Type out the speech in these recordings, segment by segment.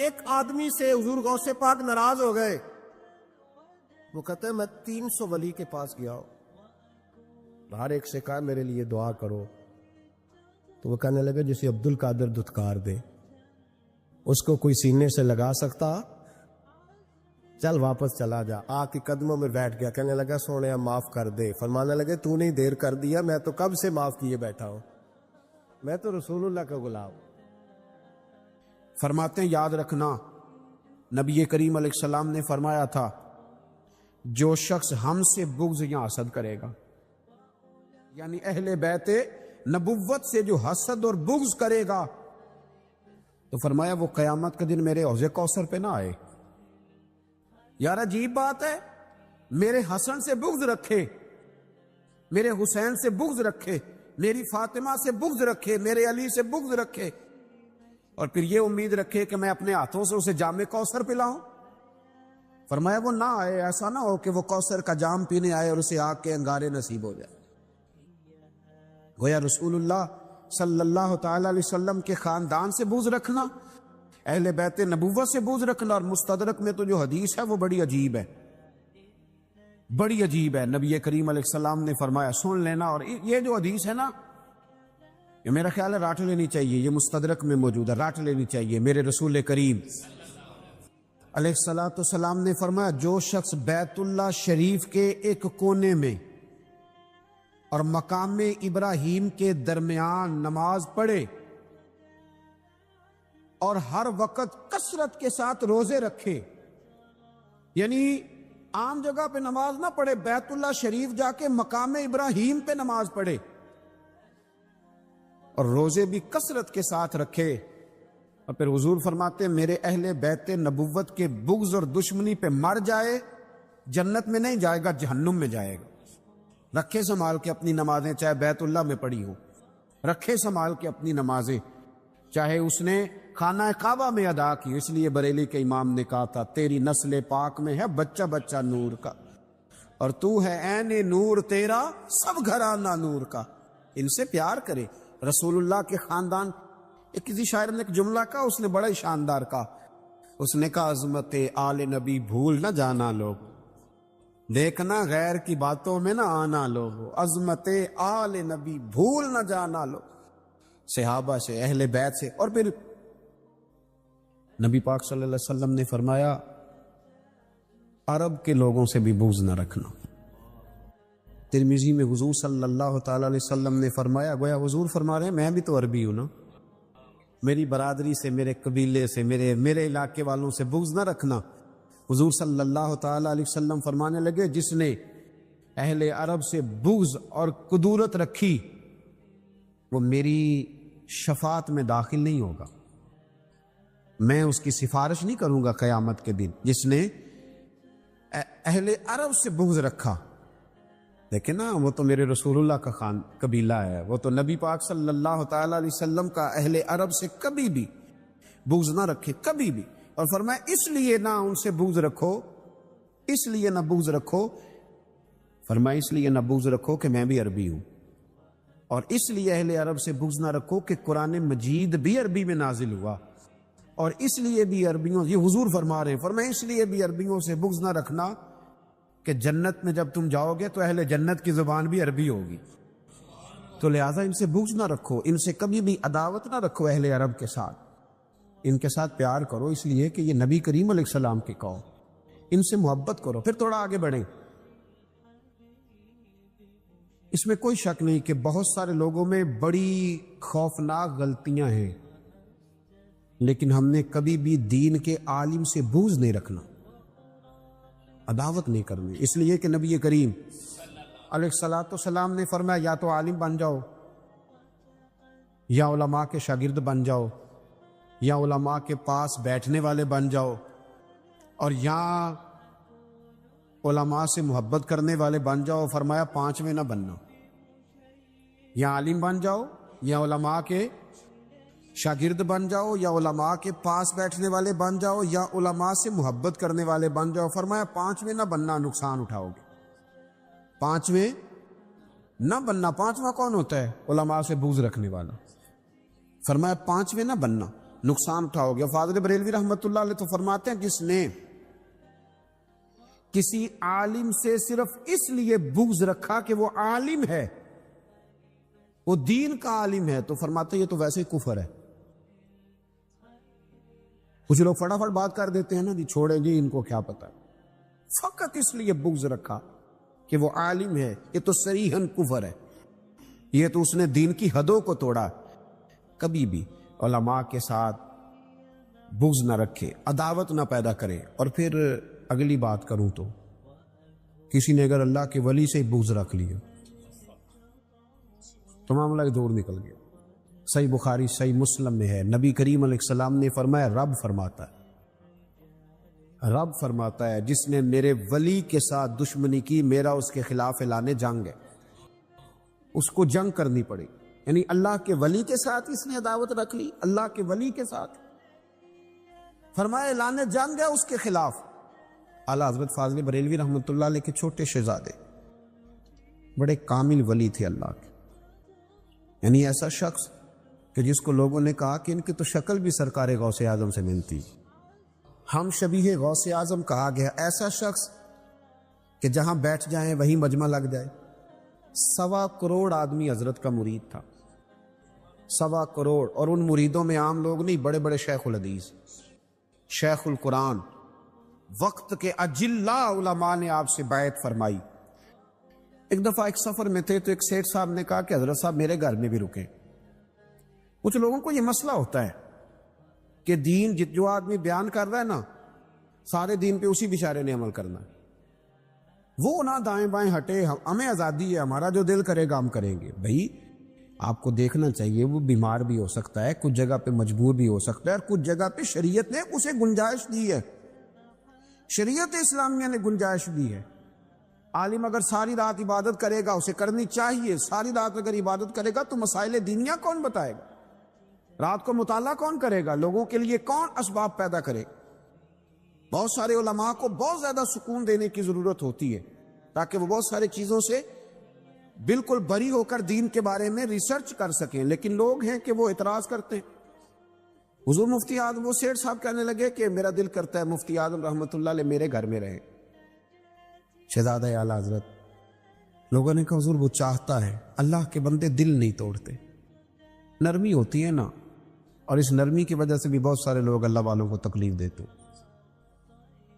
ایک آدمی سے حضور غوث پاک ناراض ہو گئے. وہ کہتے ہیں میں 300 ولی کے پاس گیا ہوں, ہر ایک سے کہا میرے لیے دعا کرو. تو وہ کہنے لگے جسے عبد القادر دھتکار دے, اس کو کوئی سینے سے لگا سکتا؟ چل واپس چلا جا. آ کے قدموں میں بیٹھ گیا, کہنے لگا سونے معاف کر دے. فرمانے لگے تو نہیں دیر کر دیا, میں تو کب سے معاف کیے بیٹھا ہوں, میں تو رسول اللہ کا غلام. فرماتے ہیں یاد رکھنا نبی کریم علیہ السلام نے فرمایا تھا جو شخص ہم سے بغض یا حسد کرے گا, یعنی اہل بیت نبوت سے جو حسد اور بغض کرے گا, تو فرمایا وہ قیامت کے دن میرے حوض کوثر پہ نہ آئے. یار عجیب بات ہے, میرے حسن سے بغض رکھے, میرے حسین سے بغض رکھے, میری فاطمہ سے بغض رکھے, میرے علی سے بغض رکھے, اور پھر یہ امید رکھے کہ میں اپنے ہاتھوں سے اسے جام کوثر پلاؤں. فرمایا وہ نہ آئے, ایسا نہ ہو کہ وہ کوثر کا جام پینے آئے اور اسے آگ کے انگارے نصیب ہو جائے. گویا رسول اللہ صلی اللہ تعالی علیہ وسلم کے خاندان سے بغض رکھنا, اہل بیت نبوت سے بغض رکھنا, اور مستدرک میں تو جو حدیث ہے وہ بڑی عجیب ہے, بڑی عجیب ہے. نبی کریم علیہ السلام نے فرمایا سن لینا, اور یہ جو حدیث ہے نا یہ میرا خیال ہے راٹ لینی چاہیے, یہ مستدرک میں موجود ہے, راٹ لینی چاہیے. میرے رسول کریم علیہ السلام نے فرمایا جو شخص بیت اللہ شریف کے ایک کونے میں اور مقام ابراہیم کے درمیان نماز پڑھے اور ہر وقت کثرت کے ساتھ روزے رکھے, یعنی عام جگہ پہ نماز نہ پڑھے, بیت اللہ شریف جا کے مقام ابراہیم پہ نماز پڑھے اور روزے بھی کثرت کے ساتھ رکھے, اور پھر حضور فرماتے میرے اہل بیت نبوت کے بغض اور دشمنی پہ مر جائے, جنت میں نہیں جائے گا, جہنم میں جائے گا. رکھے سنبھال کے اپنی نمازیں, چاہے بیت اللہ میں پڑھی ہو, رکھے سنبھال کے اپنی نمازیں, چاہے اس نے خانہ کعبہ میں ادا کی. اس لیے بریلی کے امام نے کہا تھا تیری نسل پاک میں ہے بچہ بچہ نور کا, اور تو ہے عین نور تیرا سب گھرانہ نور کا. ان سے پیار کرے. رسول اللہ کے خاندان, ایک کسی شاعر نے ایک جملہ کہا, اس نے بڑا ہی شاندار کہا, اس نے کہا عظمت آل نبی بھول نہ جانا لوگ, دیکھنا غیر کی باتوں میں نہ آنا لوگ, عظمت آل نبی بھول نہ جانا لوگ. صحابہ سے, اہل بیت سے. اور پھر نبی پاک صلی اللہ علیہ وسلم نے فرمایا عرب کے لوگوں سے بھی بغض نہ رکھنا. ترمذی میں حضور صلی اللہ تعالی علیہ وسلم نے فرمایا, گویا حضور فرما رہے ہیں میں بھی تو عربی ہوں نا, میری برادری سے, میرے قبیلے سے, میرے علاقے والوں سے بغض نہ رکھنا. حضور صلی اللہ تعالی علیہ وسلم فرمانے لگے جس نے اہل عرب سے بغض اور کدورت رکھی وہ میری شفاعت میں داخل نہیں ہوگا, میں اس کی سفارش نہیں کروں گا قیامت کے دن. جس نے اہل عرب سے بغض رکھا, دیکھیں نا وہ تو میرے رسول اللہ کا قبیلہ ہے, وہ تو نبی پاک صلی اللہ تعالی علیہ وسلم کا اہل عرب سے کبھی بھی بغض نہ رکھے, کبھی بھی. اور فرمایا اس لیے نہ ان سے بغض رکھو, اس لیے نہ بغض رکھو, فرمایا اس لیے نہ بغض رکھو کہ میں بھی عربی ہوں, اور اس لیے اہل عرب سے بغض نہ رکھو کہ قرآن مجید بھی عربی میں نازل ہوا, اور اس لیے بھی عربیوں, یہ حضور فرما رہے ہیں, فرمایا اس لیے بھی عربیوں سے بغض نہ رکھنا کہ جنت میں جب تم جاؤ گے تو اہل جنت کی زبان بھی عربی ہوگی, تو لہٰذا ان سے بغض نہ رکھو, ان سے کبھی بھی عداوت نہ رکھو. اہل عرب کے ساتھ ان کے ساتھ پیار کرو, اس لیے کہ یہ نبی کریم علیہ السلام کی قوم, ان سے محبت کرو. پھر تھوڑا آگے بڑھیں. اس میں کوئی شک نہیں کہ بہت سارے لوگوں میں بڑی خوفناک غلطیاں ہیں, لیکن ہم نے کبھی بھی دین کے عالم سے بغض نہیں رکھنا, عداوت نہیں کرنی. اس لیے کہ نبی کریم علیہ السلام نے فرمایا یا تو عالم بن جاؤ, یا علماء کے شاگرد بن جاؤ, یا علماء کے پاس بیٹھنے والے بن جاؤ, اور یا علماء سے محبت کرنے والے بن جاؤ. فرمایا پانچویں نہ بننا, یا عالم بن جاؤ, یا علماء کے شاگرد بن جاؤ, یا علماء کے پاس بیٹھنے والے بن جاؤ, یا علماء سے محبت کرنے والے بن جاؤ. فرمایا پانچویں نہ بننا, نقصان اٹھاؤ گے. پانچویں نہ بننا. پانچواں کون ہوتا ہے؟ علماء سے بغض رکھنے والا. فرمایا پانچویں نہ بننا. نقصان اٹھاؤ گے. فاضل بریلوی رحمت اللہ علیہ تو فرماتے ہیں جس نے کسی عالم سے صرف اس لیے بغض رکھا کہ وہ عالم ہے، وہ دین کا عالم ہے، تو فرماتے ہیں یہ تو ویسے ہی کفر ہے. کچھ لوگ فٹافٹ بات کر دیتے ہیں نا جی چھوڑیں جی ان کو کیا پتا، فقط اس لیے بغض رکھا کہ وہ عالم ہے، یہ تو صریحاً کفر ہے، یہ تو اس نے دین کی حدوں کو توڑا. کبھی بھی علماء کے ساتھ بغض نہ رکھے، عداوت نہ پیدا کرے. اور پھر اگلی بات کروں تو کسی نے اگر اللہ کے ولی سے بغض رکھ لیا تو معاملہ دور نکل گیا. صحیح بخاری صحیح مسلم میں ہے، نبی کریم علیہ السلام نے فرمایا، رب فرماتا ہے جس نے میرے ولی کے ساتھ دشمنی کی، میرا اس کے خلاف اعلان جنگ ہے. اس کو جنگ کرنی پڑے، یعنی اللہ کے ولی کے ساتھ اس نے عداوت رکھ لی، اللہ کے ولی کے ساتھ، فرمایا اعلان جنگ ہے اس کے خلاف. اعلیٰ حضرت فاضل بریلوی رحمۃ اللہ علیہ کے چھوٹے شہزادے بڑے کامل ولی تھے اللہ کے، یعنی ایسا شخص کہ جس کو لوگوں نے کہا کہ ان کی تو شکل بھی سرکار غوث اعظم سے ملتی، ہم شبیہ غوث اعظم کہا گیا. ایسا شخص کہ جہاں بیٹھ جائیں وہیں مجمع لگ جائے. 1.25 کروڑ آدمی حضرت کا مرید تھا، 1.25 کروڑ، اور ان مریدوں میں عام لوگ نہیں، بڑے بڑے شیخ الحدیث، شیخ القرآن، وقت کے اجلاء علماء نے آپ سے بیعت فرمائی. ایک دفعہ ایک سفر میں تھے تو ایک سیٹھ صاحب نے کہا کہ حضرت صاحب میرے گھر میں بھی رکیں. کچھ لوگوں کو یہ مسئلہ ہوتا ہے کہ دین جو آدمی بیان کر رہا ہے نا، سارے دین پہ اسی بیچارے نے عمل کرنا ہے، وہ نہ دائیں بائیں ہٹے، ہمیں آزادی ہے، ہمارا جو دل کرے گا ہم کریں گے. بھائی آپ کو دیکھنا چاہیے، وہ بیمار بھی ہو سکتا ہے، کچھ جگہ پہ مجبور بھی ہو سکتا ہے، اور کچھ جگہ پہ شریعت نے اسے گنجائش دی ہے، شریعت اسلامیہ نے گنجائش دی ہے. عالم اگر ساری رات عبادت کرے گا، اسے کرنی چاہیے، ساری رات اگر عبادت کرے گا تو مسائل دینیا کون بتائے گا؟ رات کو مطالعہ کون کرے گا؟ لوگوں کے لیے کون اسباب پیدا کرے؟ بہت سارے علماء کو بہت زیادہ سکون دینے کی ضرورت ہوتی ہے تاکہ وہ بہت سارے چیزوں سے بالکل بری ہو کر دین کے بارے میں ریسرچ کر سکیں. لیکن لوگ ہیں کہ وہ اعتراض کرتے ہیں. حضور مفتی اعظم، وہ سیٹھ صاحب کہنے لگے کہ میرا دل کرتا ہے مفتی اعظم رحمۃ اللہ علیہ میرے گھر میں رہے. شہزادہ اعلیٰ حضرت، لوگوں نے کہا حضور وہ چاہتا ہے، اللہ کے بندے دل نہیں توڑتے، نرمی ہوتی ہے نا، اور اس نرمی کی وجہ سے بھی بہت سارے لوگ اللہ والوں کو تکلیف دیتے.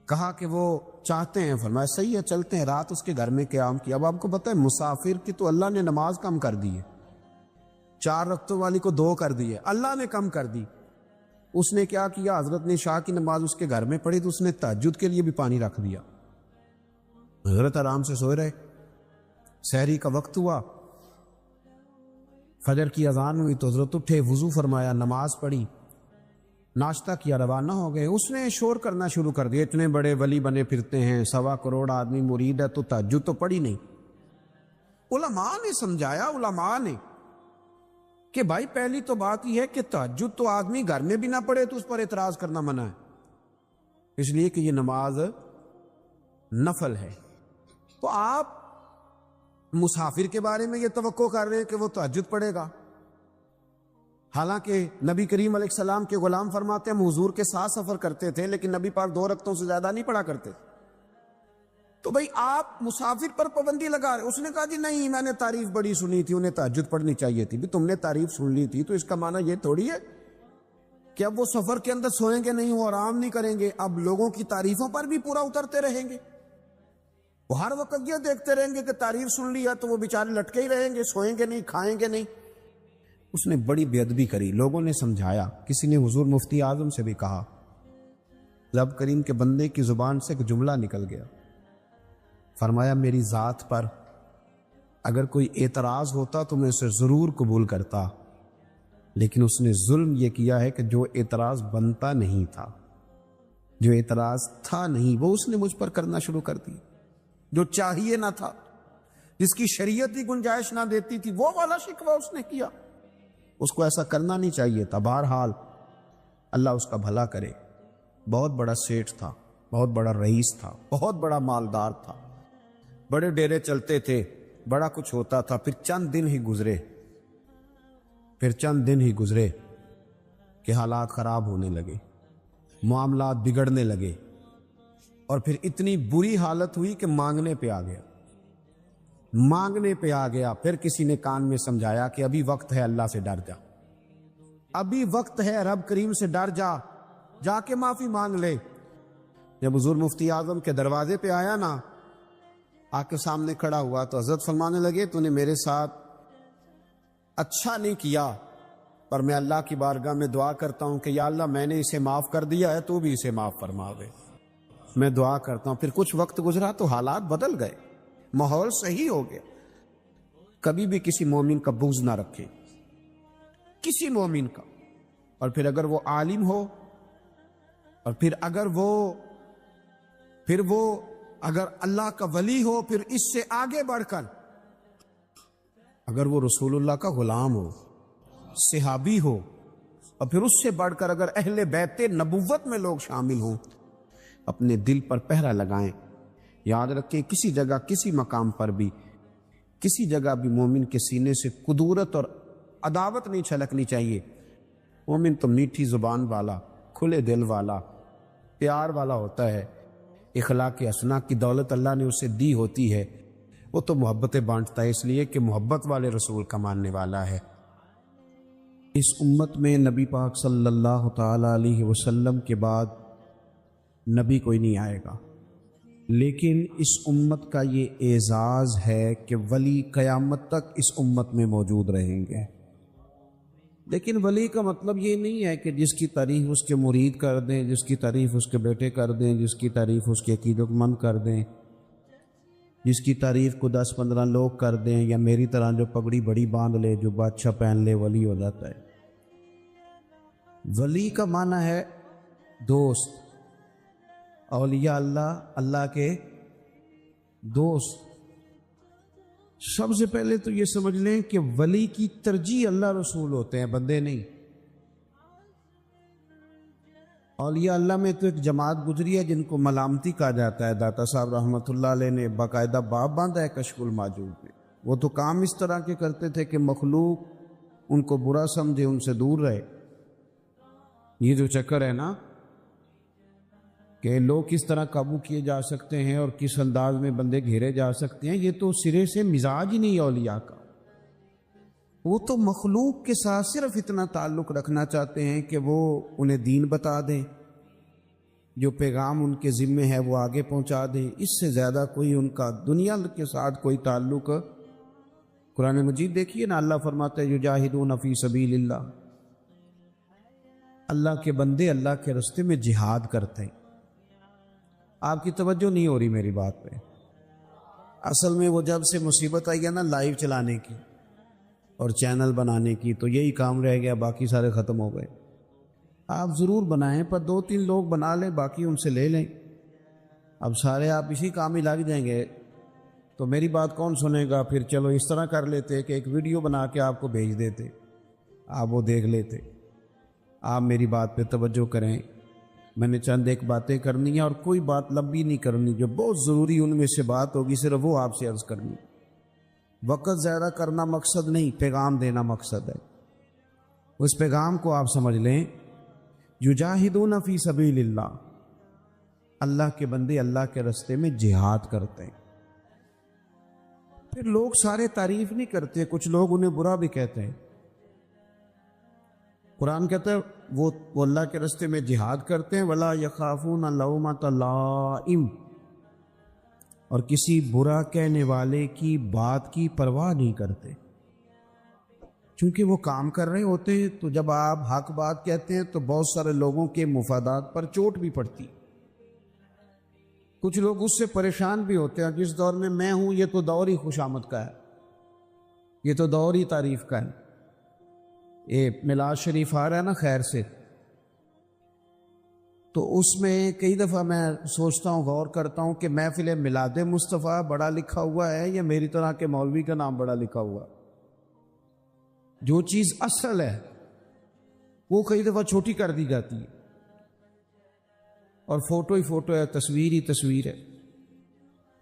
کہا کہ وہ چاہتے ہیں، فرمایا صحیح ہے چلتے ہیں. رات اس کے گھر میں قیام کیا. اب آپ کو پتہ ہے مسافر کی تو اللہ نے نماز کم کر دی ہے، 4 رکعتوں والی کو 2 کر دی ہے، اللہ نے کم کر دی. اس نے کیا کیا، حضرت نے عشاء کی نماز اس کے گھر میں پڑھی تو اس نے تہجد کے لیے بھی پانی رکھ دیا. حضرت آرام سے سوئے رہے. سحری کا وقت ہوا، فجر کی اذان ہوئی تو حضرت اٹھے، وضو فرمایا، نماز پڑھی، ناشتہ کیا، روانہ ہو گئے. اس نے شور کرنا شروع کر دیا، اتنے بڑے ولی بنے پھرتے ہیں، 1.25 کروڑ آدمی مرید ہے تو تہجد تو پڑھی نہیں. علماء نے سمجھایا، علماء نے، کہ بھائی پہلی تو بات یہ ہے کہ تہجد تو آدمی گھر میں بھی نہ پڑھے تو اس پر اعتراض کرنا منع ہے، اس لیے کہ یہ نماز نفل ہے. تو آپ مسافر کے بارے میں یہ توقع کر رہے ہیں کہ وہ تہجد پڑھے گا، حالانکہ نبی کریم علیہ السلام کے غلام فرماتے ہیں ہم حضور کے ساتھ سفر کرتے تھے لیکن نبی پاک 2 رکعتوں سے زیادہ نہیں پڑھا کرتے. تو بھئی آپ مسافر پر پابندی لگا رہے. اس نے کہا جی نہیں، میں نے تعریف بڑی سنی تھی، انہیں تہجد پڑھنی چاہیے تھی. بھی تم نے تعریف سن لی تھی تو اس کا معنی یہ تھوڑی ہے کہ اب وہ سفر کے اندر سوئیں گے نہیں، وہ آرام نہیں کریں گے، اب لوگوں کی تعریفوں پر بھی پورا اترتے رہیں گے. وہ ہر وقت یہ دیکھتے رہیں گے کہ تعریف سن لی ہے تو وہ بیچارے لٹکے ہی رہیں گے، سوئیں گے نہیں، کھائیں گے نہیں. اس نے بڑی بے ادبی کری. لوگوں نے سمجھایا. کسی نے حضور مفتی اعظم سے بھی کہا. رب کریم کے بندے کی زبان سے ایک جملہ نکل گیا، فرمایا میری ذات پر اگر کوئی اعتراض ہوتا تو میں اسے ضرور قبول کرتا، لیکن اس نے ظلم یہ کیا ہے کہ جو اعتراض بنتا نہیں تھا، جو اعتراض تھا نہیں، وہ اس نے مجھ پر کرنا شروع کر دی. جو چاہیے نہ تھا، جس کی شریعت ہی گنجائش نہ دیتی تھی، وہ والا شکوہ اس نے کیا. اس کو ایسا کرنا نہیں چاہیے تھا. بہرحال اللہ اس کا بھلا کرے. بہت بڑا سیٹھ تھا، بہت بڑا رئیس تھا، بہت بڑا مالدار تھا، بڑے ڈیرے چلتے تھے، بڑا کچھ ہوتا تھا. پھر چند دن ہی گزرے کہ حالات خراب ہونے لگے، معاملات بگڑنے لگے، اور پھر اتنی بری حالت ہوئی کہ مانگنے پہ آ گیا۔ پھر کسی نے کان میں سمجھایا کہ ابھی وقت ہے، اللہ سے ڈر جا، ابھی وقت ہے، رب کریم سے ڈر جا کے معافی مانگ لے۔ جب حضور مفتی اعظم کے دروازے پہ آیا نا، آ کے سامنے کھڑا ہوا تو حضرت فرمانے لگے تو نے میرے ساتھ اچھا نہیں کیا، پر میں اللہ کی بارگاہ میں دعا کرتا ہوں کہ یا اللہ میں نے اسے معاف کر دیا ہے، تو بھی اسے معاف فرما دے۔ میں دعا کرتا ہوں۔ پھر کچھ وقت گزرا تو حالات بدل گئے، ماحول صحیح ہو گیا۔ کبھی بھی کسی مومن کا بغض نہ رکھے، کسی مومن کا، اور پھر اگر وہ عالم ہو، اور پھر اگر اللہ کا ولی ہو، پھر اس سے آگے بڑھ کر اگر وہ رسول اللہ کا غلام ہو، صحابی ہو، اور پھر اس سے بڑھ کر اگر اہل بیت نبوت میں لوگ شامل ہوں، اپنے دل پر پہرا لگائیں۔ یاد رکھیں کسی جگہ، کسی مقام پر بھی، کسی جگہ بھی مومن کے سینے سے کدورت اور عداوت نہیں چھلکنی چاہیے۔ مومن تو میٹھی زبان والا، کھلے دل والا، پیار والا ہوتا ہے۔ اخلاق حسنہ کی دولت اللہ نے اسے دی ہوتی ہے، وہ تو محبتیں بانٹتا ہے، اس لیے کہ محبت والے رسول کا ماننے والا ہے۔ اس امت میں نبی پاک صلی اللہ تعالی علیہ وسلم کے بعد نبی کوئی نہیں آئے گا، لیکن اس امت کا یہ اعزاز ہے کہ ولی قیامت تک اس امت میں موجود رہیں گے۔ لیکن ولی کا مطلب یہ نہیں ہے کہ جس کی تعریف اس کے مرید کر دیں، جس کی تعریف اس کے بیٹے کر دیں، جس کی تعریف اس کے عقیدت مند کر دیں، جس کی تعریف کو 10-15 لوگ کر دیں، یا میری طرح جو پگڑی بڑی باندھ لے، جو بادشاہ پہن لے، ولی ہو جاتا ہے۔ ولی کا معنی ہے دوست، اولیاء اللہ، اللہ کے دوست۔ سب سے پہلے تو یہ سمجھ لیں کہ ولی کی ترجیح اللہ رسول ہوتے ہیں، بندے نہیں۔ اولیاء اللہ میں تو ایک جماعت گزری ہے جن کو ملامتی کہا جاتا ہے۔ داتا صاحب رحمۃ اللہ علیہ نے باقاعدہ باب باندھا ہے کشف الماجوب میں۔ وہ تو کام اس طرح کے کرتے تھے کہ مخلوق ان کو برا سمجھے، ان سے دور رہے۔ یہ جو چکر ہے نا کہ لوگ کس طرح قابو کیے جا سکتے ہیں اور کس انداز میں بندے گھیرے جا سکتے ہیں، یہ تو سرے سے مزاج ہی نہیں اولیاء کا۔ وہ تو مخلوق کے ساتھ صرف اتنا تعلق رکھنا چاہتے ہیں کہ وہ انہیں دین بتا دیں، جو پیغام ان کے ذمے ہے وہ آگے پہنچا دیں۔ اس سے زیادہ کوئی ان کا دنیا کے ساتھ کوئی تعلق۔ قرآن مجید دیکھیے نا، اللہ فرماتا ہے یجاہدون فی سبیل اللہ، اللہ کے بندے اللہ کے راستے میں جہاد کرتے ہیں۔ آپ کی توجہ نہیں ہو رہی میری بات پہ۔ اصل میں وہ جب سے مصیبت آئی ہے نا لائیو چلانے کی اور چینل بنانے کی، تو یہی کام رہ گیا، باقی سارے ختم ہو گئے۔ آپ ضرور بنائیں، پر 2-3 لوگ بنا لیں، باقی ان سے لے لیں۔ اب سارے آپ اسی کام ہی لگ جائیں گے تو میری بات کون سنے گا؟ پھر چلو اس طرح کر لیتے کہ ایک ویڈیو بنا کے آپ کو بھیج دیتے، آپ وہ دیکھ لیتے۔ آپ میری بات پہ توجہ کریں، میں نے چند ایک باتیں کرنی ہیں، اور کوئی بات لمبی نہیں کرنی، جو بہت ضروری ان میں سے بات ہوگی صرف وہ آپ سے عرض کرنی۔ وقت زیادہ کرنا مقصد نہیں، پیغام دینا مقصد ہے۔ اس پیغام کو آپ سمجھ لیں، یجاہدون فی سبیل اللہ، اللہ کے بندے اللہ کے راستے میں جہاد کرتے ہیں۔ پھر لوگ سارے تعریف نہیں کرتے، کچھ لوگ انہیں برا بھی کہتے ہیں۔ قرآن کہتا ہے وہ اللہ کے راستے میں جہاد کرتے ہیں، ولا یخافون لومۃ لائم، اور کسی برا کہنے والے کی بات کی پرواہ نہیں کرتے، چونکہ وہ کام کر رہے ہوتے ہیں۔ تو جب آپ حق بات کہتے ہیں تو بہت سارے لوگوں کے مفادات پر چوٹ بھی پڑتی۔ کچھ لوگ اس سے پریشان بھی ہوتے ہیں، جس دور میں ہوں یہ تو دور ہی خوشامد کا ہے، یہ تو دور ہی تعریف کا ہے۔ میلاد شریف آ رہا ہے نا خیر سے، تو اس میں کئی دفعہ میں سوچتا ہوں، غور کرتا ہوں کہ محفل میلاد مصطفیٰ بڑا لکھا ہوا ہے یا میری طرح کے مولوی کا نام بڑا لکھا ہوا۔ جو چیز اصل ہے وہ کئی دفعہ چھوٹی کر دی جاتی ہے، اور فوٹو ہی فوٹو ہے، تصویر ہی تصویر ہے۔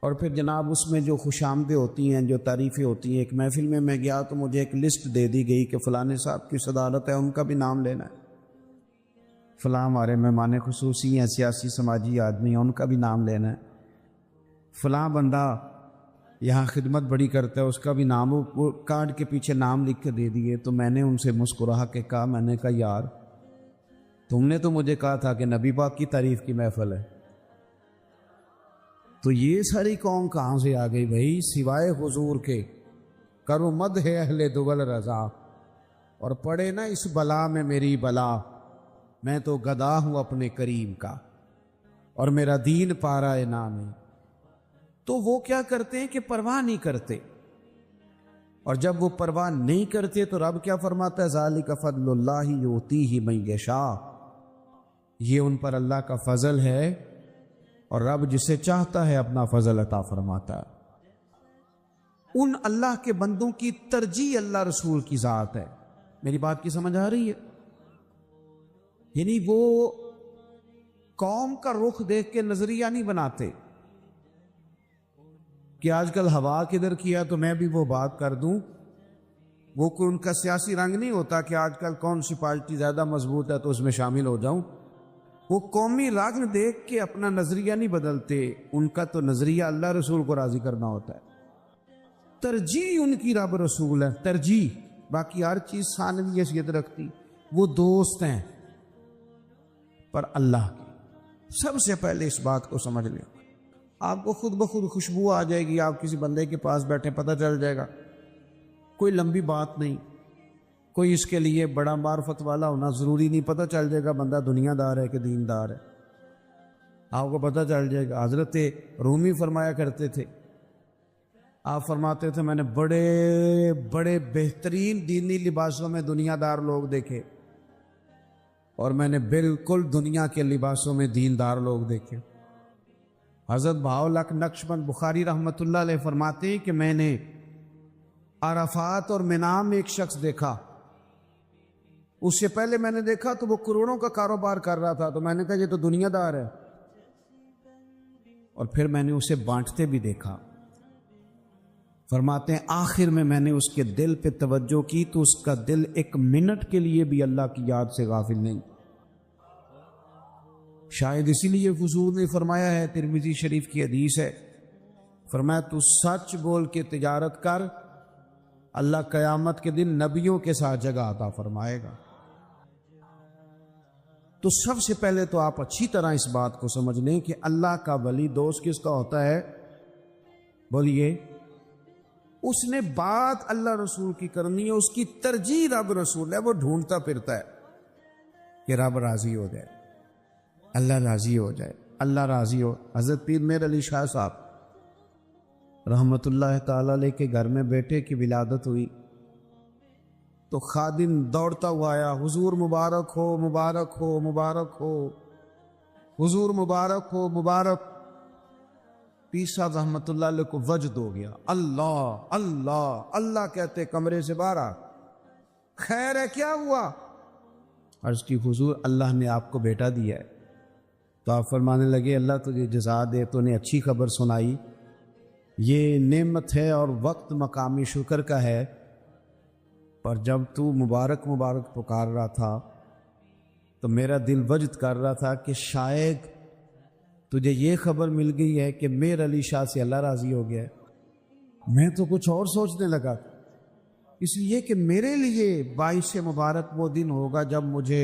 اور پھر جناب اس میں جو خوش آمدیں ہوتی ہیں، جو تعریفیں ہوتی ہیں، ایک محفل میں گیا تو مجھے ایک لسٹ دے دی گئی کہ فلانے صاحب کی صدارت ہے، ان کا بھی نام لینا ہے۔ فلاں ہمارے مہمان خصوصی ہیں، سیاسی سماجی آدمی ہیں، ان کا بھی نام لینا ہے، فلاں بندہ یہاں خدمت بڑی کرتا ہے، اس کا بھی نام، وہ کارڈ کے پیچھے نام لکھ کے دے دیے۔ تو میں نے ان سے مسکرا کے کہا، میں نے کہا یار تم نے تو مجھے کہا تھا کہ نبی پاک کی تعریف کی محفل ہے، تو یہ ساری قوم کہاں سے آ گئی بھائی؟ سوائے حضور کے کرو مدح اہل دول رضا، اور پڑے نا اس بلا میں میری بلا، میں تو گدا ہوں اپنے کریم کا اور میرا دین پارا انعام ہے۔ تو وہ کیا کرتے ہیں کہ پرواہ نہیں کرتے، اور جب وہ پرواہ نہیں کرتے تو رب کیا فرماتا ہے؟ ذالک فضل اللہ یؤتیہ من یشاء، یہ ان پر اللہ کا فضل ہے، اور رب جسے چاہتا ہے اپنا فضل عطا فرماتا ہے۔ ان اللہ کے بندوں کی ترجیح اللہ رسول کی ذات ہے۔ میری بات کی سمجھ آ رہی ہے؟ یعنی وہ قوم کا رخ دیکھ کے نظریہ نہیں بناتے کہ آج کل ہوا کدھر کیا تو میں بھی وہ بات کر دوں۔ وہ کوئی ان کا سیاسی رنگ نہیں ہوتا کہ آج کل کون سی پارٹی زیادہ مضبوط ہے تو اس میں شامل ہو جاؤں۔ وہ قومی رنگ دیکھ کے اپنا نظریہ نہیں بدلتے، ان کا تو نظریہ اللہ رسول کو راضی کرنا ہوتا ہے۔ ترجیح ان کی رب رسول ہے، ترجیح، باقی ہر چیز ثانوی حیثیت رکھتی۔ وہ دوست ہیں پر اللہ کی۔ سب سے پہلے اس بات کو سمجھ لیں، آپ کو خود بخود خوشبو آ جائے گی، آپ کسی بندے کے پاس بیٹھے پتہ چل جائے گا، کوئی لمبی بات نہیں، کوئی اس کے لیے بڑا معرفت والا ہونا ضروری نہیں، پتہ چل جائے گا بندہ دنیا دار ہے کہ دین دار ہے، آپ کو پتہ چل جائے گا۔ حضرت رومی فرمایا کرتے تھے، آپ فرماتے تھے میں نے بڑے بڑے بہترین دینی لباسوں میں دنیا دار لوگ دیکھے، اور میں نے بالکل دنیا کے لباسوں میں دیندار لوگ دیکھے۔ حضرت بہاؤالحق نقشبند بخاری رحمۃ اللہ علیہ فرماتے ہیں کہ میں نے عرفات اور منی میں ایک شخص دیکھا، اس سے پہلے میں نے دیکھا تو وہ کروڑوں کا کاروبار کر رہا تھا، تو میں نے کہا یہ تو دنیا دار ہے، اور پھر میں نے اسے بانٹتے بھی دیکھا۔ فرماتے ہیں آخر میں نے اس کے دل پہ توجہ کی تو اس کا دل ایک منٹ کے لیے بھی اللہ کی یاد سے غافل نہیں۔ شاید اسی لیے حضور نے فرمایا ہے، ترمذی شریف کی حدیث ہے، فرمایا تو سچ بول کے تجارت کر، اللہ قیامت کے دن نبیوں کے ساتھ جگہ عطا فرمائے گا۔ تو سب سے پہلے تو آپ اچھی طرح اس بات کو سمجھ لیں کہ اللہ کا ولی دوست کس کا ہوتا ہے؟ بولیے، اس نے بات اللہ رسول کی کرنی ہے، اس کی ترجیح رب رسول ہے، وہ ڈھونڈتا پھرتا ہے کہ رب راضی ہو جائے، اللہ راضی ہو جائے، اللہ راضی ہو۔ حضرت پیر میر علی شاہ صاحب رحمت اللہ تعالی علیہ کے گھر میں بیٹے کی ولادت ہوئی تو خادم دوڑتا ہوا آیا، حضور مبارک ہو، مبارک ہو، مبارک ہو، حضور مبارک ہو، مبارک۔ پیر صاحب رحمت اللہ علیہ کو وجد ہو گیا، اللہ اللہ اللہ کہتے کمرے سے باہر آ، خیر ہے کیا ہوا؟ عرض کی حضور اللہ نے آپ کو بیٹا دیا ہے۔ تو آپ فرمانے لگے اللہ تجھے جزا دے، تو نے اچھی خبر سنائی، یہ نعمت ہے اور وقت مقامی شکر کا ہے، پر جب تو مبارک مبارک پکار رہا تھا تو میرا دل وجد کر رہا تھا کہ شاید تجھے یہ خبر مل گئی ہے کہ میر علی شاہ سے اللہ راضی ہو گیا ہے۔ میں تو کچھ اور سوچنے لگا، اس لیے کہ میرے لیے 22 مبارک وہ دن ہوگا جب مجھے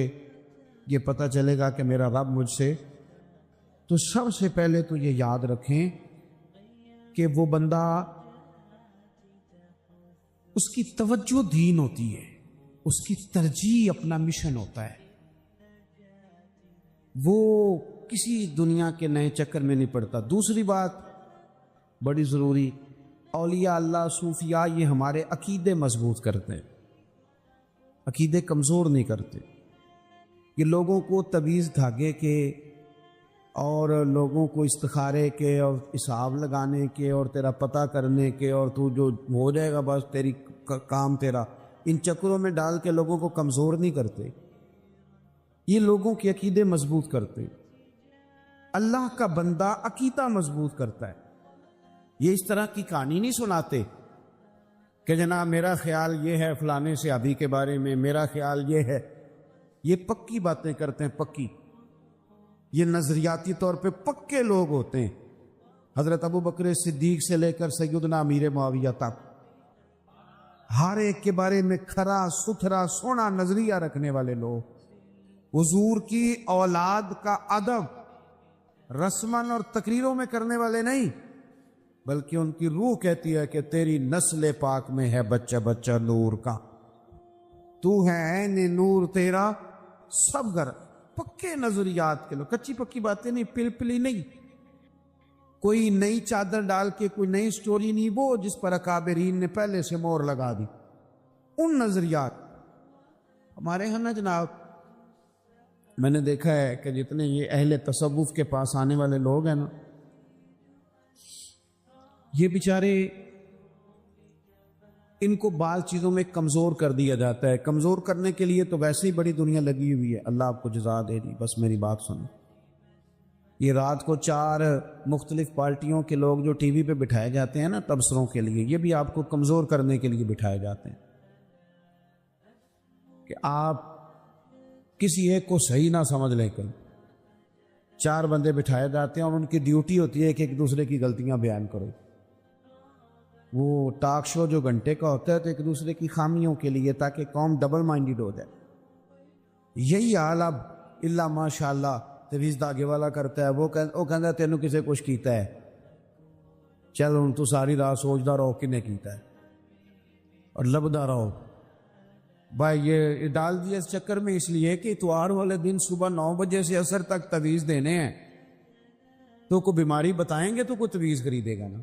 یہ پتہ چلے گا کہ میرا رب مجھ سے۔ تو سب سے پہلے تو یہ یاد رکھیں کہ وہ بندہ، اس کی توجہ دین ہوتی ہے، اس کی ترجیح اپنا مشن ہوتا ہے، وہ کسی دنیا کے نئے چکر میں نہیں پڑتا۔ دوسری بات بڑی ضروری، اولیاء اللہ صوفیاء یہ ہمارے عقیدے مضبوط کرتے ہیں، عقیدے کمزور نہیں کرتے۔ یہ لوگوں کو تعویذ دھاگے کے اور لوگوں کو استخارے کے اور حساب لگانے کے اور تیرا پتہ کرنے کے اور تو جو ہو جائے گا بس تیری کام تیرا، ان چکروں میں ڈال کے لوگوں کو کمزور نہیں کرتے، یہ لوگوں کے عقیدے مضبوط کرتے۔ اللہ کا بندہ عقیدہ مضبوط کرتا ہے، یہ اس طرح کی کہانی نہیں سناتے کہ جناب میرا خیال یہ ہے فلانے صحابی کے بارے میں، میرا خیال یہ ہے، یہ پکی باتیں کرتے ہیں، پکی، یہ نظریاتی طور پہ پکے لوگ ہوتے ہیں. حضرت ابو بکر صدیق سے لے کر سیدنا امیر معاویہ تک ہر ایک کے بارے میں کھرا ستھرا سونا نظریہ رکھنے والے لوگ. حضور کی اولاد کا ادب رسمن اور تقریروں میں کرنے والے نہیں، بلکہ ان کی روح کہتی ہے کہ تیری نسل پاک میں ہے بچہ بچہ نور کا، تو ہے عین نور تیرا سب گھر. پکے نظریات کے لوگ، کچی پکی باتیں نہیں، پلپلی نہیں، کوئی نئی چادر ڈال کے کوئی نئی سٹوری نہیں، وہ جس پر اکابرین نے پہلے سے مور لگا دی. ان نظریات ہمارے ہاں نا جناب، میں نے دیکھا ہے کہ جتنے یہ اہل تصوف کے پاس آنے والے لوگ ہیں نا، یہ بیچارے، ان کو بعض چیزوں میں کمزور کر دیا جاتا ہے. کمزور کرنے کے لیے تو ویسے ہی بڑی دنیا لگی ہوئی ہے، اللہ آپ کو جزا دے دی. بس میری بات سنو، یہ رات کو 4 مختلف پارٹیوں کے لوگ جو ٹی وی پہ بٹھائے جاتے ہیں نا تبصروں کے لیے، یہ بھی آپ کو کمزور کرنے کے لیے بٹھائے جاتے ہیں کہ آپ کسی ایک کو صحیح نہ سمجھ لیں. کر 4 بندے بٹھائے جاتے ہیں اور ان کی ڈیوٹی ہوتی ہے کہ ایک دوسرے کی غلطیاں بیان کرو. وہ ٹاک شو جو گھنٹے کا ہوتا ہے تو ایک دوسرے کی خامیوں کے لیے، تاکہ قوم ڈبل مائنڈڈ ہو جائے. یہی حال اب اللہ ماشاء اللہ تویز داغے والا کرتا ہے. وہ کہتا ہے تینوں کسے کچھ کیتا ہے، چل ہوں تو ساری رات سوچتا رہو کنے کیتا ہے اور لبدا رہو. بھائی یہ ڈال دیا اس چکر میں اس لیے کہ اتوار والے دن صبح 9 بجے سے عصر تک تویز دینے ہیں، تو کوئی بیماری بتائیں گے تو کوئی تویز خریدے گا نا.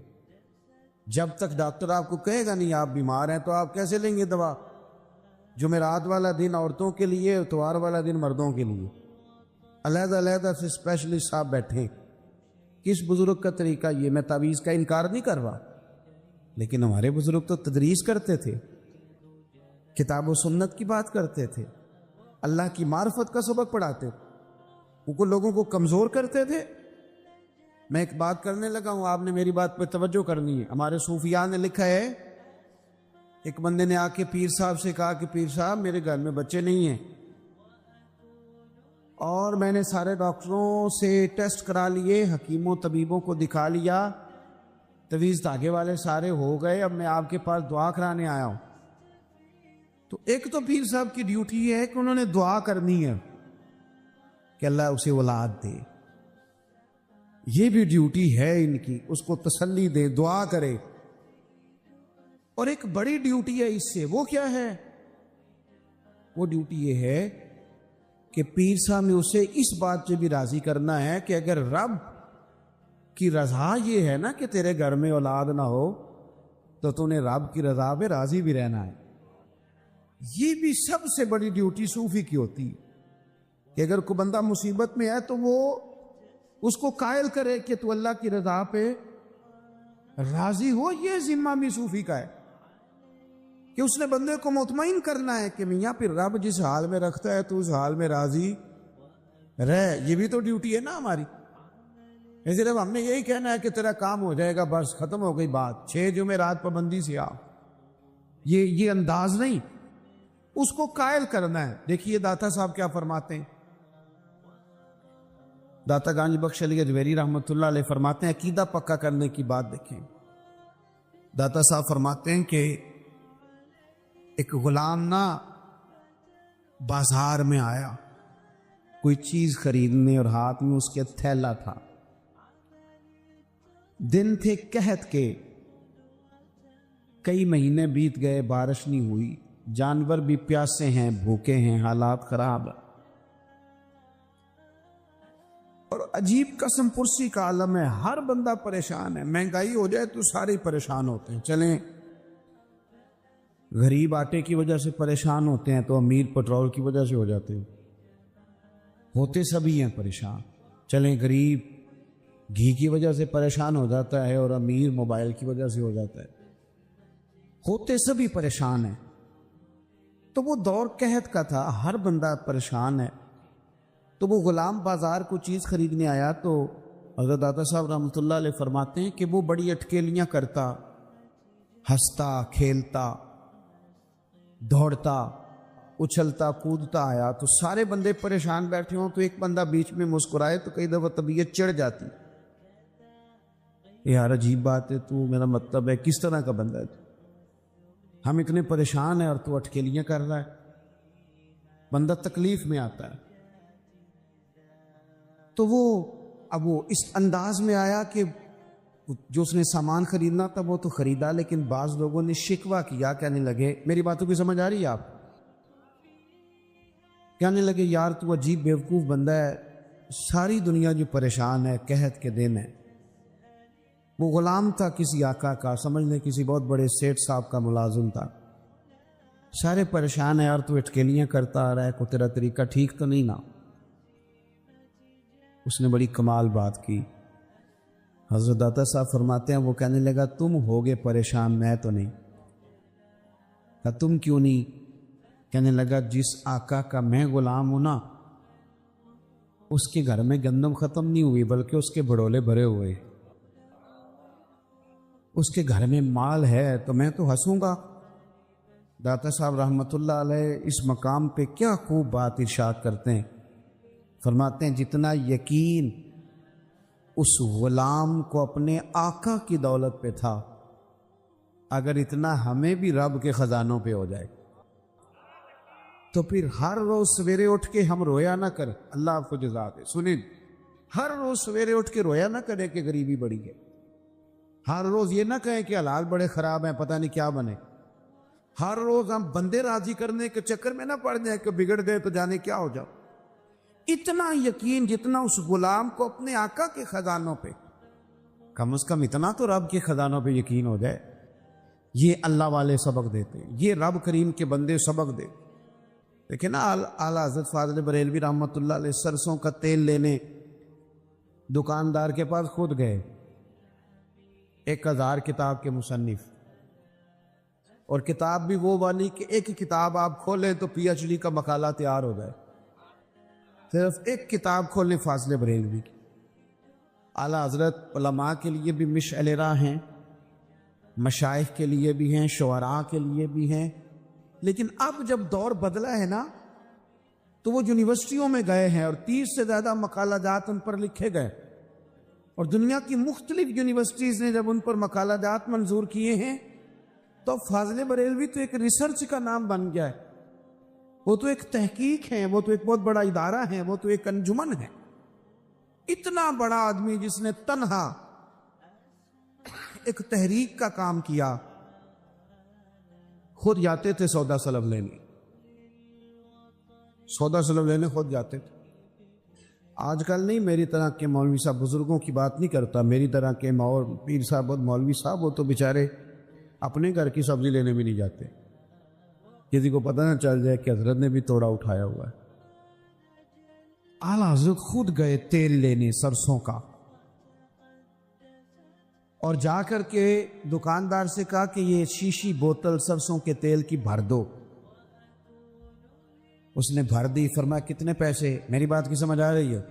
جب تک ڈاکٹر آپ کو کہے گا نہیں آپ بیمار ہیں تو آپ کیسے لیں گے دوا؟ جمعرات والا دن عورتوں کے لیے، اتوار والا دن مردوں کے لیے. علیحدہ علیحدہ سے اسپیشلسٹ صاحب بیٹھے. کس بزرگ کا طریقہ یہ؟ میں تعویذ کا انکار نہیں کر رہا، لیکن ہمارے بزرگ تو تدریس کرتے تھے، کتاب و سنت کی بات کرتے تھے، اللہ کی معرفت کا سبق پڑھاتے تھے، وہ لوگوں کو کمزور کرتے تھے. میں ایک بات کرنے لگا ہوں، آپ نے میری بات پہ توجہ کرنی ہے. ہمارے صوفیاء نے لکھا ہے، ایک بندے نے آ کے پیر صاحب سے کہا کہ پیر صاحب میرے گھر میں بچے نہیں ہیں، اور میں نے سارے ڈاکٹروں سے ٹیسٹ کرا لیے، حکیموں طبیبوں کو دکھا لیا، تویز دھاگے والے سارے ہو گئے، اب میں آپ کے پاس دعا کرانے آیا ہوں. تو ایک تو پیر صاحب کی ڈیوٹی ہے کہ انہوں نے دعا کرنی ہے کہ اللہ اسے اولاد دے. یہ بھی ڈیوٹی ہے ان کی، اس کو تسلی دے، دعا کرے. اور ایک بڑی ڈیوٹی ہے اس سے، وہ کیا ہے؟ وہ ڈیوٹی یہ ہے کہ پیر صاحب نے اسے اس بات سے بھی راضی کرنا ہے کہ اگر رب کی رضا یہ ہے نا کہ تیرے گھر میں اولاد نہ ہو، تو تو نے رب کی رضا پہ راضی بھی رہنا ہے. یہ بھی سب سے بڑی ڈیوٹی صوفی کی ہوتی ہے کہ اگر کوئی بندہ مصیبت میں ہے تو وہ اس کو قائل کرے کہ تو اللہ کی رضا پہ راضی ہو. یہ ذمہ بھی صوفی کا ہے کہ اس نے بندے کو مطمئن کرنا ہے کہ میاں پھر رب جس حال میں رکھتا ہے تو اس حال میں راضی رہ. یہ بھی تو ڈیوٹی ہے نا ہماری. صرف ہم نے یہی کہنا ہے کہ تیرا کام ہو جائے گا، بس ختم ہو گئی بات، 6 جمعرات پابندی سے آ. یہ انداز نہیں، اس کو قائل کرنا ہے. دیکھیے داتا صاحب کیا فرماتے ہیں. داتا گانج بخش علی اجمیری رحمۃ اللہ علیہ فرماتے ہیں، عقیدہ پکا کرنے کی بات دیکھیں. داتا صاحب فرماتے ہیں کہ ایک غلام نا بازار میں آیا کوئی چیز خریدنے، اور ہاتھ میں اس کے تھیلا تھا. دن تھے قحط کے، کئی مہینے بیت گئے، بارش نہیں ہوئی، جانور بھی پیاسے ہیں، بھوکے ہیں، حالات خراب. اور عجیب قسم پرسی کا عالم ہے، ہر بندہ پریشان ہے. مہنگائی ہو جائے تو سارے پریشان ہوتے ہیں. چلیں غریب آٹے کی وجہ سے پریشان ہوتے ہیں تو امیر پٹرول کی وجہ سے ہو جاتے ہیں، ہوتے سبھی ہیں پریشان. چلیں غریب گھی کی وجہ سے پریشان ہو جاتا ہے اور امیر موبائل کی وجہ سے ہو جاتا ہے، ہوتے سبھی پریشان ہیں. تو وہ دور قحط کا تھا، ہر بندہ پریشان ہے. تو وہ غلام بازار کو چیز خریدنے آیا تو حضرت داتا صاحب رحمۃ اللہ علیہ فرماتے ہیں کہ وہ بڑی اٹکیلیاں کرتا، ہنستا، کھیلتا، دوڑتا، اچھلتا کودتا آیا تو سارے بندے پریشان بیٹھے ہوں تو ایک بندہ بیچ میں مسکرائے تو کئی دفعہ طبیعت چڑھ جاتی. یار عجیب بات ہے، تو میرا مطلب ہے کس طرح کا بندہ ہے تو؟ ہم اتنے پریشان ہیں اور تو اٹکیلیاں کر رہا ہے. بندہ تکلیف میں آتا ہے. تو وہ اس انداز میں آیا کہ جو اس نے سامان خریدنا تھا وہ تو خریدا، لیکن بعض لوگوں نے شکوہ کیا، کہنے لگے، میری باتوں کی سمجھ آ رہی ہے آپ؟ کہنے لگے یار تو عجیب بیوقوف بندہ ہے، ساری دنیا جو پریشان ہے، قحط کے دن ہے. وہ غلام تھا کسی آقا کا، سمجھ لیں کسی بہت بڑے سیٹ صاحب کا ملازم تھا. سارے پریشان ہیں یار، تو اٹکیلیاں کرتا آ رہا ہے، کو تیرا طریقہ ٹھیک تو نہیں نا. اس نے بڑی کمال بات کی. حضرت داتا صاحب فرماتے ہیں وہ کہنے لگا تم ہوگے پریشان، میں تو نہیں. کہا تم کیوں نہیں؟ کہنے لگا جس آقا کا میں غلام ہوں نا، اس کے گھر میں گندم ختم نہیں ہوئی بلکہ اس کے بڑولے بھرے ہوئے. اس کے گھر میں مال ہے تو میں تو ہنسوں گا. داتا صاحب رحمۃ اللہ علیہ اس مقام پہ کیا خوب بات ارشاد کرتے ہیں. فرماتے ہیں جتنا یقین اس غلام کو اپنے آقا کی دولت پہ تھا، اگر اتنا ہمیں بھی رب کے خزانوں پہ ہو جائے تو پھر ہر روز سویرے اٹھ کے ہم رویا نہ کر. اللہ آپ کو جزا دے. سنیں، ہر روز سویرے اٹھ کے رویا نہ کرے کہ غریبی بڑی ہے. ہر روز یہ نہ کہیں کہ حالات بڑے خراب ہیں، پتہ نہیں کیا بنے. ہر روز ہم بندے راضی کرنے کے چکر میں نہ پڑ جائیں کہ بگڑ گئے تو جانے کیا ہو جاؤ. اتنا یقین جتنا اس غلام کو اپنے آقا کے خزانوں پہ، کم از کم اتنا تو رب کے خزانوں پہ یقین ہو جائے. یہ اللہ والے سبق دیتے ہیں، یہ رب کریم کے بندے سبق دے. دیکھیں نا اعلیٰ حضرت فاضل بریلوی رحمۃ اللہ علیہ سرسوں کا تیل لینے دکاندار کے پاس خود گئے. 1000 کتاب کے مصنف، اور کتاب بھی وہ والی کہ ایک کتاب آپ کھولیں تو PhD کا مقالہ تیار ہو جائے. صرف ایک کتاب کھولیں فاضل بریلوی کی. اعلیٰ حضرت علماء کے لیے بھی مشعل راہ ہیں، مشائخ کے لیے بھی ہیں، شعراء کے لیے بھی ہیں. لیکن اب جب دور بدلا ہے نا تو وہ یونیورسٹیوں میں گئے ہیں اور 30 سے زیادہ مقالہ جات ان پر لکھے گئے. اور دنیا کی مختلف یونیورسٹیز نے جب ان پر مقالہ جات منظور کیے ہیں تو فاضل بریلوی تو ایک ریسرچ کا نام بن گیا ہے. وہ تو ایک تحقیق ہے، وہ تو ایک بہت بڑا ادارہ ہے، وہ تو ایک انجمن ہے. اتنا بڑا آدمی جس نے تنہا ایک تحریک کا کام کیا. خود جاتے تھے سودا سلب لینے، سودا سلب لینے خود جاتے تھے. آج کل نہیں، میری طرح کے مولوی صاحب بزرگوں کی بات نہیں کرتا، میری طرح کے پیر صاحب اور مولوی صاحب وہ تو بیچارے اپنے گھر کی سبزی لینے بھی نہیں جاتے، کسی کو پتہ نہ چل جائے کہ حضرت نے بھی توڑا اٹھایا ہوا ہے. اعلیٰ حضرت خود گئے تیل لینے سرسوں کا، اور جا کر کے دکاندار سے کہا کہ یہ شیشی بوتل سرسوں کے تیل کی بھر دو. اس نے بھر دی. فرمایا کتنے پیسے؟ میری بات کی سمجھ آ رہی ہے؟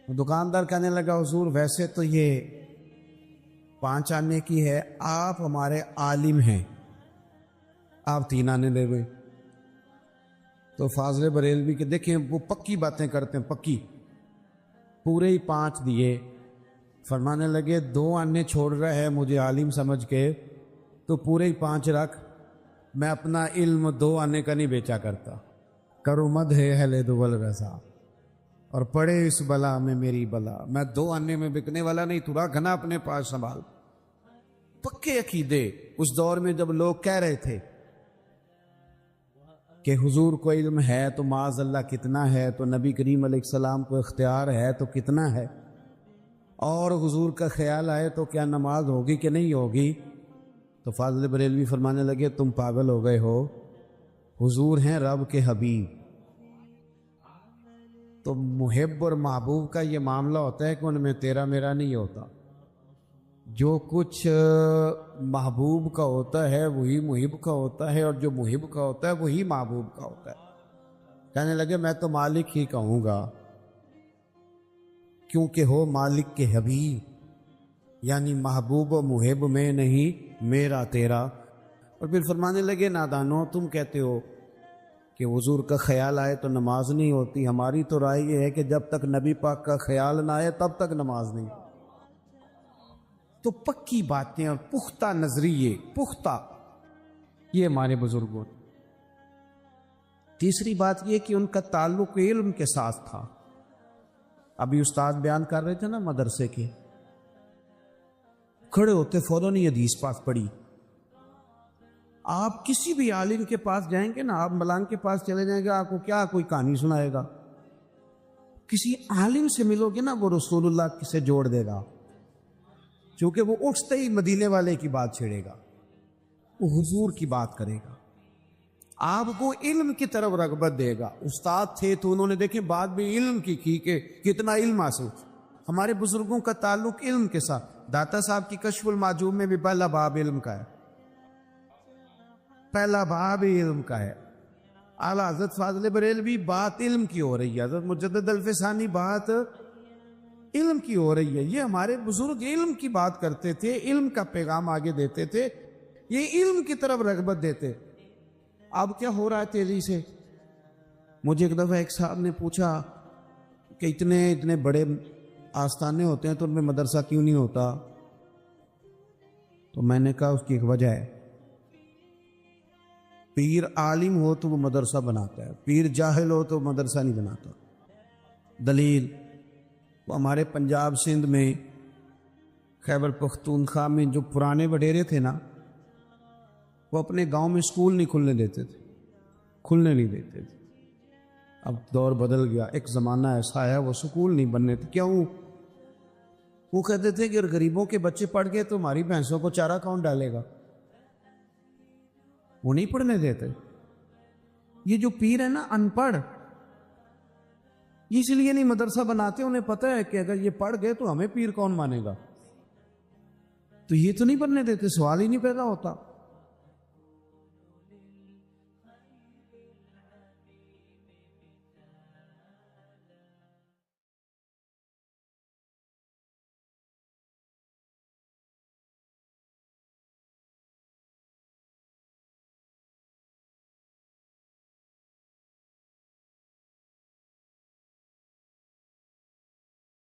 دکاندار کہنے لگا حضور ویسے تو یہ 5 آنے کی ہے، آپ ہمارے عالم ہیں، آپ 3 آنے دے گئے. تو فاضل بریلوی کے دیکھیں وہ پکی باتیں کرتے ہیں، پکی، پورے ہی 5 دیے. فرمانے لگے 2 آنے چھوڑ رہا ہے مجھے عالم سمجھ کے، تو پورے ہی 5 رکھ. میں اپنا علم 2 آنے کا نہیں بیچا کرتا. کرو مد ہے اہل دول رضا اور پڑے اس بلا میں میری بلا. میں 2 آنے میں بکنے والا نہیں، تو رکھنا اپنے پاس سنبھال. پکے عقیدے. اس دور میں جب لوگ کہہ رہے تھے کہ حضور کو علم ہے تو معاذ اللہ کتنا ہے، تو نبی کریم علیہ السلام کو اختیار ہے تو کتنا ہے، اور حضور کا خیال آئے تو کیا نماز ہوگی کہ نہیں ہوگی. تو فاضل بریلوی فرمانے لگے تم پاگل ہو گئے ہو، حضور ہیں رب کے حبیب. تو محب اور محبوب کا یہ معاملہ ہوتا ہے کہ ان میں تیرا میرا نہیں ہوتا. جو کچھ محبوب کا ہوتا ہے وہی محب کا ہوتا ہے، اور جو محب کا ہوتا ہے وہی محبوب کا ہوتا ہے. کہنے لگے میں تو مالک ہی کہوں گا، کیونکہ ہو مالک کے حبیب، یعنی محبوب و محب میں نہیں، میرا تیرا. اور پھر فرمانے لگے نادانو تم کہتے ہو کہ حضور کا خیال آئے تو نماز نہیں ہوتی. ہماری تو رائے یہ ہے کہ جب تک نبی پاک کا خیال نہ آئے تب تک نماز نہیں. تو پکی باتیں اور پختہ نظریے، پختہ، یہ ہمارے بزرگوں. تیسری بات یہ کہ ان کا تعلق علم کے ساتھ تھا. ابھی استاد بیان کر رہے تھے نا مدرسے کے، کھڑے ہوتے فوراً ہی حدیث پاک پڑھی. آپ کسی بھی عالم کے پاس جائیں گے نا، آپ ملانگ کے پاس چلے جائیں گے، آپ کو کیا کوئی کہانی سنائے گا. کسی عالم سے ملو گے نا، وہ رسول اللہ سے جوڑ دے گا، چونکہ وہ اٹھتے ہی مدینے والے کی بات چھیڑے گا، وہ حضور کی بات کرے گا، آپ کو علم کی طرف رغبت دے گا. استاد تھے تو انہوں نے دیکھیں بات بھی علم کی کہ کتنا علم حاصل. ہمارے بزرگوں کا تعلق علم کے ساتھ. داتا صاحب کی کشف المعجوب میں بھی پہلا باب علم کا ہے، پہلا باب علم کا ہے. اعلیٰ حضرت فاضل بریلوی بات علم کی ہو رہی ہے، حضرت مجدد الفسانی بات علم کی ہو رہی ہے. یہ ہمارے بزرگ علم کی بات کرتے تھے، علم کا پیغام آگے دیتے تھے، یہ علم کی طرف رغبت دیتے. اب کیا ہو رہا ہے تیزی سے. مجھے ایک دفعہ ایک صاحب نے پوچھا کہ اتنے بڑے آستانے ہوتے ہیں تو ان میں مدرسہ کیوں نہیں ہوتا؟ تو میں نے کہا اس کی ایک وجہ ہے. پیر عالم ہو تو وہ مدرسہ بناتا ہے، پیر جاہل ہو تو مدرسہ نہیں بناتا. دلیل، وہ ہمارے پنجاب سندھ میں خیبر پختونخوا میں جو پرانے وڈیرے تھے نا، وہ اپنے گاؤں میں اسکول نہیں کھلنے دیتے تھے، کھلنے نہیں دیتے تھے. اب دور بدل گیا، ایک زمانہ ایسا ہے وہ سکول نہیں بننے تھے. کیوں؟ وہ کہتے تھے کہ غریبوں کے بچے پڑھ گئے تو ہماری بھینسوں کو چارہ کون ڈالے گا. وہ نہیں پڑھنے دیتے. یہ جو پیر ہے نا ان پڑھ، اس لیے نہیں مدرسہ بناتے، انہیں پتہ ہے کہ اگر یہ پڑھ گئے تو ہمیں پیر کون مانے گا. تو یہ تو نہیں بننے دیتے، سوال ہی نہیں پیدا ہوتا.